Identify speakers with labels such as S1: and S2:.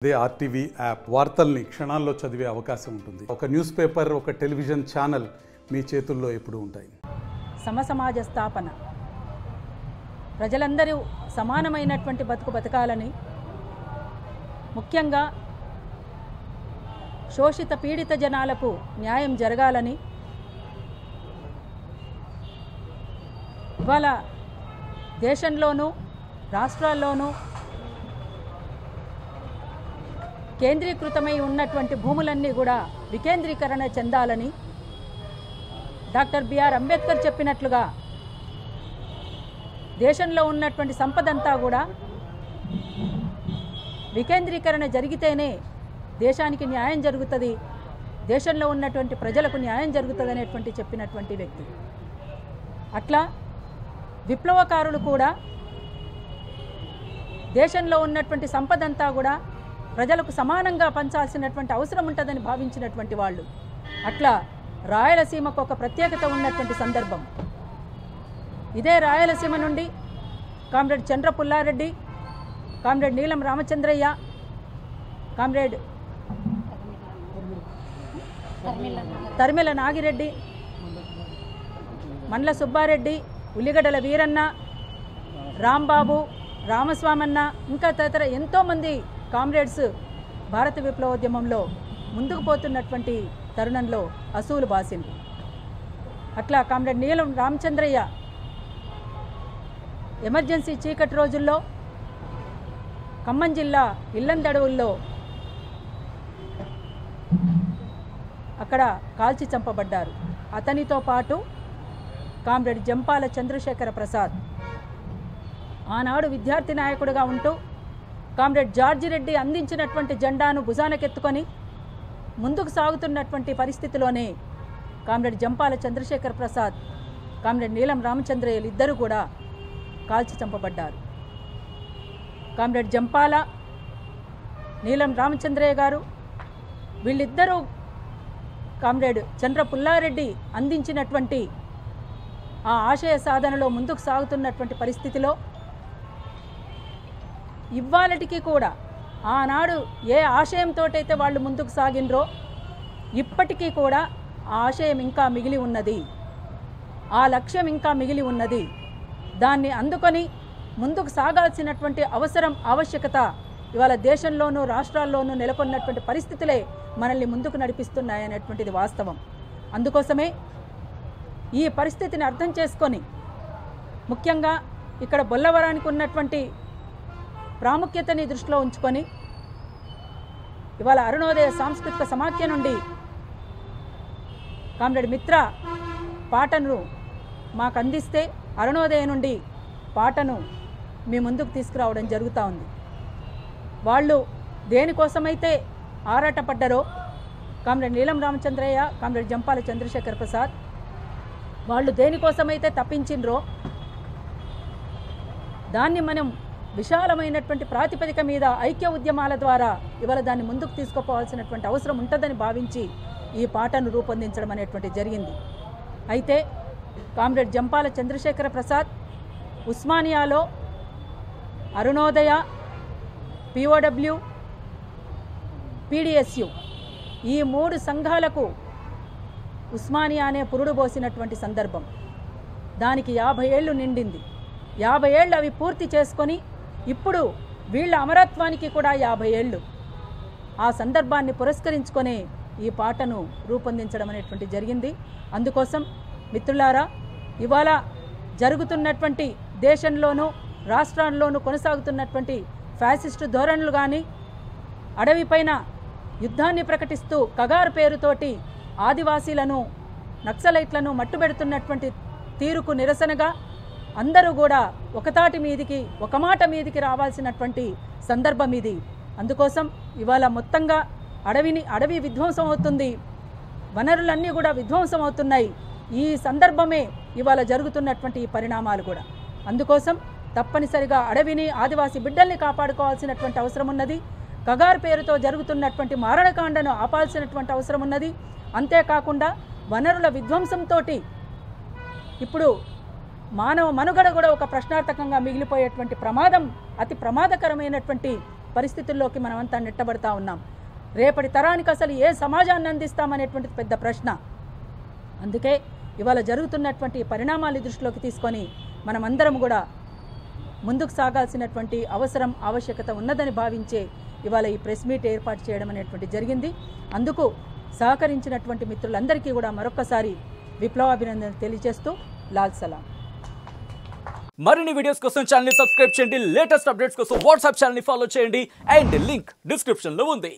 S1: అదే RTV app వార్తల్ని క్షణాల్లో చదివే అవకాశం ఉంటుంది. ఒక న్యూస్ పేపర్, ఒక టెలివిజన్ ఛానల్ మీ చేతుల్లో ఎప్పుడూ ఉంటాయి.
S2: సమసమాజ స్థాపన, ప్రజలందరూ సమానమైనటువంటి బతుకు బతకాలని, ముఖ్యంగా శోషిత పీడిత జనాలకు న్యాయం జరగాలని ఇవాళ దేశంలోనూ రాష్ట్రాల్లోనూ కేంద్రీకృతమై ఉన్నటువంటి భూములన్నీ కూడా వికేంద్రీకరణ చెందాలని డాక్టర్ బిఆర్ అంబేద్కర్ చెప్పినట్లుగా దేశంలో ఉన్నటువంటి సంపదంతా కూడా వికేంద్రీకరణ జరిగితేనే దేశానికి న్యాయం జరుగుతుంది, దేశంలో ఉన్నటువంటి ప్రజలకు న్యాయం జరుగుతుంది అనేటువంటి చెప్పినటువంటి వ్యక్తి. అట్లా విప్లవకారులు కూడా దేశంలో ఉన్నటువంటి సంపదంతా కూడా ప్రజలకు సమానంగా పంచాల్సినటువంటి అవసరం ఉంటుందని భావించినటువంటి వాళ్ళు. అట్లా రాయలసీమకు ఒక ప్రత్యేకత ఉన్నటువంటి సందర్భం. ఇదే రాయలసీమ నుండి కామ్రేడ్ చంద్ర పుల్లారెడ్డి, కామ్రేడ్ నీలం రామచంద్రయ్య, కామ్రేడ్ తరిమెల నాగిరెడ్డి, మండ్ల సుబ్బారెడ్డి, ఉల్లిగడ్డల వీరన్న, రాంబాబు, రామస్వామన్న, ఇంకా తదితర ఎంతోమంది కామ్రేడ్స్ భారత విప్లవోద్యమంలో ముందుకు పోతున్నటువంటి తరుణంలో అసూలు బాసిండ్రు. అట్లా కామ్రేడ్ నీలం రామచంద్రయ్య ఎమర్జెన్సీ చీకటి రోజుల్లో ఖమ్మం జిల్లా ఇల్లందడవుల్లో అక్కడ కాల్చి చంపబడ్డారు. అతనితో పాటు కామ్రేడ్ జంపాల చంద్రశేఖర ప్రసాద్ ఆనాడు విద్యార్థి నాయకుడిగా ఉంటూ కామ్రేడ్ జార్జి రెడ్డి అందించినటువంటి జెండాను భుజానకెత్తుకొని ముందుకు సాగుతున్నటువంటి పరిస్థితిలోనే కామ్రేడ్ జంపాల చంద్రశేఖర ప్రసాద్, కామ్రేడ్ నీలం రామచంద్రయ్యలు ఇద్దరు కూడా కాల్చి చంపబడ్డారు. కామ్రేడ్ జంపాల, నీలం రామచంద్రయ్య గారు వీళ్ళిద్దరూ కామ్రేడ్ చంద్ర పుల్లారెడ్డి అందించినటువంటి ఆ ఆశయ సాధనలో ముందుకు సాగుతున్నటువంటి పరిస్థితిలో ఇవాళటికి కూడా ఆనాడు ఏ ఆశయంతో అయితే వాళ్ళు ముందుకు సాగినరో ఇప్పటికీ కూడా ఆ ఆశయం ఇంకా మిగిలి ఉన్నది, ఆ లక్ష్యం ఇంకా మిగిలి ఉన్నది. దాన్ని అందుకొని ముందుకు సాగాల్సినటువంటి అవసరం, ఆవశ్యకత ఇవాళ దేశంలోనూ రాష్ట్రాల్లోనూ నెలకొన్నటువంటి పరిస్థితులే మనల్ని ముందుకు నడిపిస్తున్నాయనేటువంటిది వాస్తవం. అందుకోసమే ఈ పరిస్థితిని అర్థం చేసుకొని ముఖ్యంగా ఇక్కడ బొల్లవరానికి ఉన్నటువంటి ప్రాముఖ్యతని దృష్టిలో ఉంచుకొని ఇవాళ అరుణోదయ సాంస్కృతిక సమాఖ్య నుండి కామ్రేడ్ మిత్ర పాటను మాకు అందిస్తే అరుణోదయ నుండి పాటను మీ ముందుకు తీసుకురావడం జరుగుతూ ఉంది. వాళ్ళు దేనికోసమైతే ఆరాటపడ్డారో కామ్రేడ్ నీలం రామచంద్రయ్య, కామ్రేడ్ జంపాల చంద్రశేఖర ప్రసాద్ వాళ్ళు దేనికోసమైతే తప్పించిండ్రో దాన్ని మనం విశాలమైనటువంటి ప్రాతిపదిక మీద ఐక్య ఉద్యమాల ద్వారా ఇవాళ దాన్ని ముందుకు తీసుకుపోవాల్సినటువంటి అవసరం ఉంటుందని భావించి ఈ పాటను రూపొందించడం అనేటువంటి జరిగింది. అయితే comrade Jampala Chandrasekhara Prasad ఉస్మానియాలో Arunodaya, POW, PDSU ఈ 3 సంఘాలకు ఉస్మానియానే పురుడు పోసినటువంటి సందర్భం. దానికి 50 ఏళ్ళు నిండింది. 50 ఏళ్ళు అవి పూర్తి చేసుకొని ఇప్పుడు వీళ్ళ అమరత్వానికి కూడా 50 ఏళ్ళు. ఆ సందర్భాన్ని పురస్కరించుకొని ఈ పాటను రూపొందించడం అనేటువంటి జరిగింది. అందుకోసం మిత్రులారా, ఇవాళ జరుగుతున్నటువంటి దేశంలోనూ రాష్ట్రాల్లోనూ కొనసాగుతున్నటువంటి ఫ్యాసిస్టు ధోరణులు కానీ, అడవిపైన యుద్ధాన్ని ప్రకటిస్తూ కగారు పేరుతోటి ఆదివాసీలను, నక్సలైట్లను మట్టుబెడుతున్నటువంటి తీరుకు నిరసనగా అందరూ కూడా ఒకతాటి మీదికి, ఒక మాట మీదికి రావాల్సినటువంటి సందర్భం ఇది. అందుకోసం ఇవాళ మొత్తంగా అడవి విధ్వంసం అవుతుంది, వనరులన్నీ కూడా విధ్వంసం అవుతున్నాయి. ఈ సందర్భమే ఇవాళ జరుగుతున్నటువంటి ఈ పరిణామాలు కూడా. అందుకోసం తప్పనిసరిగా అడవిని, ఆదివాసీ బిడ్డల్ని కాపాడుకోవాల్సినటువంటి అవసరం ఉన్నది. కగార్ పేరుతో జరుగుతున్నటువంటి మారణకాండను ఆపాల్సినటువంటి అవసరం ఉన్నది. అంతేకాకుండా వనరుల విధ్వంసంతో ఇప్పుడు మానవ మనుగడ కూడా ఒక ప్రశ్నార్థకంగా మిగిలిపోయేటువంటి ప్రమాదం, అతి ప్రమాదకరమైనటువంటి పరిస్థితుల్లోకి మనమంతా నెట్టబడతా ఉన్నాం. రేపటి తరానికి అసలు ఏ సమాజాన్ని అందిస్తామనేటువంటిది పెద్ద ప్రశ్న. అందుకే ఇవాళ జరుగుతున్నటువంటి పరిణామాలు దృష్టిలోకి తీసుకొని మనమందరం కూడా ముందుకు సాగాల్సినటువంటి అవసరం ఆవశ్యకత ఉన్నదని భావించే ఇవాళ ఈ ప్రెస్ మీట్ ఏర్పాటు చేయడం అనేటువంటి జరిగింది. అందుకు సహకరించినటువంటి మిత్రులందరికీ కూడా మరొకసారి విప్లవాభినందనలు తెలియజేస్తూ లాల్ సలాం.
S3: మరిన్ని వీడియోస్ కోసం ఛానల్ ని సబ్స్క్రైబ్ చేయండి. లేటెస్ట్ అప్డేట్స్ కోసం వాట్సాప్ ఛానల్ ని ఫాలో చేయండి. అండ్ లింక్ డిస్క్రిప్షన్ లో ఉంది.